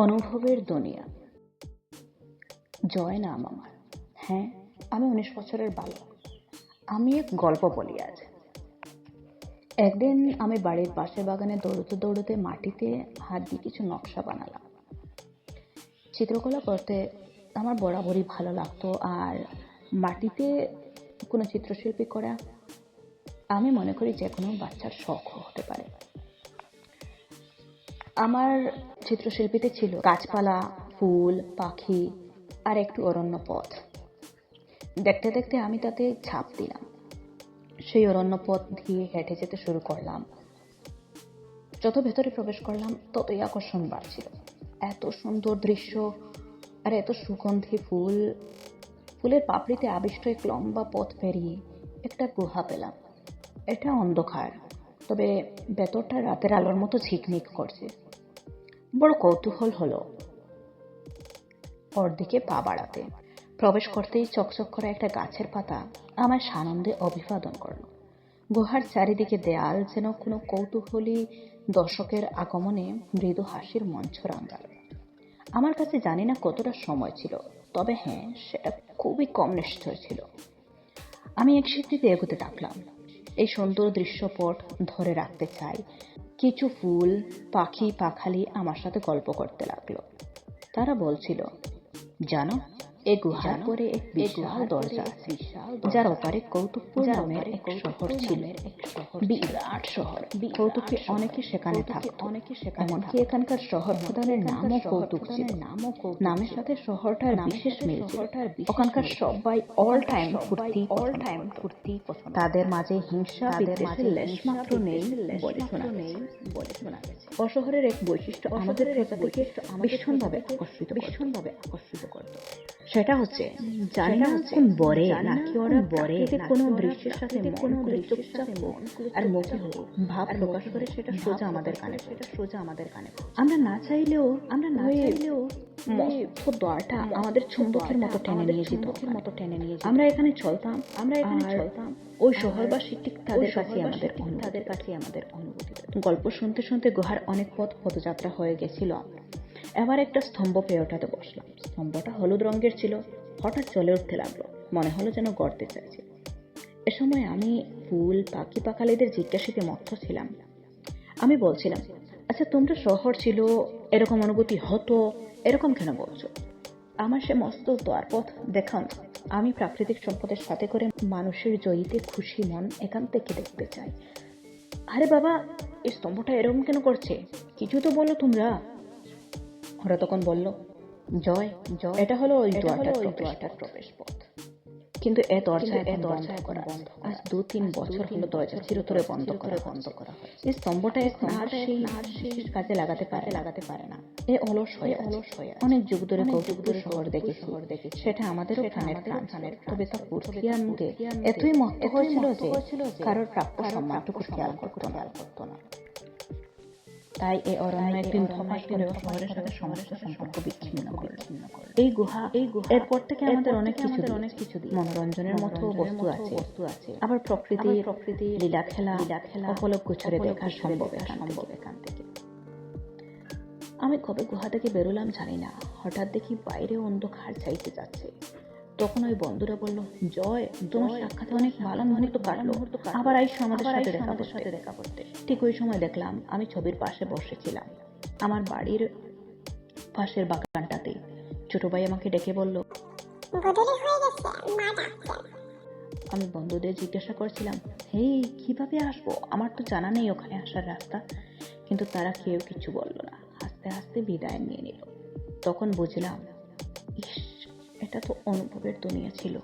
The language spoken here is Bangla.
অনুভবের দুনিয়া। জয় নাম আমার। হ্যাঁ, আমি 19 বছরের বালক। আমি এক গল্প বলি আজ। একদিন আমি বাড়ির পাশের বাগানে দৌড়তে দৌড়তে মাটিতে হাত দিয়ে কিছু নকশা বানালাম। চিত্রকলা করতে আমার বরাবরই ভালো লাগতো, আর মাটিতে কোনো চিত্রশিল্পী করা আমি মনে করি যে কোনো বাচ্চার শখ হতে পারে। আমার চিত্রশিল্পীতে ছিল গাছপালা, ফুল, পাখি আর একটু অরণ্য পথ। দেখতে দেখতে আমি তাতে ছাপ দিলাম। সেই অরণ্য পথ দিয়ে হেঁটে যেতে শুরু করলাম। যত ভেতরে প্রবেশ করলাম ততই আকর্ষণ বাড়ছিল। এত সুন্দর দৃশ্য আর এত সুগন্ধি ফুল, ফুলের পাপড়িতে আবিষ্ট এক লম্বা পথ পেরিয়ে একটা গুহা পেলাম। এটা অন্ধকার, তবে ভেতরটা রাতের আলোর মতো ঝিকমিক করছে। বড় কৌতূহল হলো ওর দিকে পা বাড়াতে। প্রবেশ করতেই চকচক করা একটা গাছের পাতা আমার সানন্দে অভিবাদন করল। গুহার চারিদিকে দেয়াল যেন কোনো কৌতূহলী দর্শকের আগমনে মৃদু হাসির মঞ্চ রাঙাল। আমার কাছে জানি না কতটা সময় ছিল, তবে হ্যাঁ, সেটা খুবই কম নিশ্চয় ছিল। আমি এক স্বীকৃতি এগোতে থাকলাম। এই সুন্দর দৃশ্যপট ধরে রাখতে চাই। কিছু ফুল, পাখি, পাখালি আমার সাথে গল্প করতে লাগলো। তারা বলছিল, জানো, এই গুহার পরে এক বিশাল দরজা আছে, যার ওপারে কৌতুকপুর নামের এক শহর ছিল। বিরাট শহর। কৌতুকে অনেকে সেখানে থাকতো। এমনকি এখানকার শহর প্রধানের নামও কৌতুক ছিল। নামের সাথে শহরটার বিশেষ মিল ছিল। ওখানকার সবাই অল টাইম ফুর্তি পছন্দ। তাদের মাঝে হিংসা বিদ্বেষের লেশমাত্র নেই বলে শোনা গেছে। ও শহরের এক বৈশিষ্ট্য আমাদের প্রজাতিকে ভীষণভাবে আকর্ষিত করত। সেটা হচ্ছে, জানি না কোন বরে নাকি ওরা বরে কোনো দৃশ্যের সাথে মন খুলে চুপচাপ আর মুখে ভাব প্রকাশ করে সেটা সোজা আমাদের কানে। আমরা না চাইলেও মস্ত দ্বারটা আমাদের চুম্বকের মতো টেনে নিয়ে যেত। আমরা এখানে চলতাম। ওই শহরবাসী ঠিক তাদের কাছে আমাদের অনুভূতি। গল্প শুনতে শুনতে গুহার অনেক পদযাত্রা হয়ে গেছিল। এবার একটা স্তম্ভ পেয়ে ওঠাতে বসলাম। স্তম্ভটা হলুদ রঙের ছিল। হঠাৎ চলে উঠতে লাগলো, মনে হলো যেন গড়তে চাইছে। এ সময় আমি ফুল, পাখি, পাখালিদের জিজ্ঞাসাতে মত্ত ছিলাম। আমি বলছিলাম, আচ্ছা, তোমরা শহর ছিল, এরকম অনুভূতি হতো, এরকম কেন বলছো? আমার সে মস্ত দ্বারপথ দেখান। আমি প্রাকৃতিক সম্পদের সাথে করে মানুষের জয়ীতে খুশি মন এখান থেকে দেখতে চাই। আরে বাবা, এই স্তম্ভটা এরকম কেন করছে? কিছু তো বলো তোমরা। ওরা তখন বলল, জয়, এটা হলো ওই দরজাটার প্রবেশ পথ। কিন্তু এ দরজা করা আজ 2-3 বছর হলো দরজা চিরতরে বন্ধ করা হয়। এই স্তম্ভটা আর সেই কাজে লাগাতে পারে না। এ অলস হয়ে অনেক যুগ ধরে কৌতুকপুর শহর দেখেছি। সেটা আমাদেরও প্রাণের। তবে তা পুরকিয়ানকে এতই মত্ত হয়েছিল যে কারোর প্রাপ্য সম্মানটুকু খেয়াল করতো না। তাই এই অরণ্য একদিন ধপাস করে শহরের সাথে সমস্ত সম্পর্ক বিচ্ছিন্ন করল। এই গুহা এরপর থেকে আমাদের অনেক কিছু মনোরঞ্জনের মতো বস্তু আছে। আবার প্রকৃতি লীলা খেলা অপলক গোচরে দেখার সম্ভব এখান থেকে। আমি কবে গুহা থেকে বেরোলাম জানি না। হঠাৎ দেখি বাইরে অন্ধকার চাইতে যাচ্ছে। তখন ওই বন্ধুরা বলল, জয়, তোমার সাক্ষাতে অনেক ভালো মুহূর্ত কাটলো, আবার আইসো আমাদের সাথে দেখা করতে। ঠিক ওই সময় দেখলাম আমি ছবির পাশে বসেছিলাম, আমার বাড়ির পাশের বাগানটাতে। ছোট ভাই আমাকে ডেকে বলল, আমি বন্ধুদের জিজ্ঞাসা করছিলাম, হেই, কিভাবে আসবো? আমার তো জানা নেই ওখানে আসার রাস্তা। কিন্তু তারা কেউ কিছু বলল না। হাসতে হাসতে বিদায় নিয়ে নিল। তখন বুঝলাম, ইস, এটা তো অনুভবের দুনিয়া ছিল।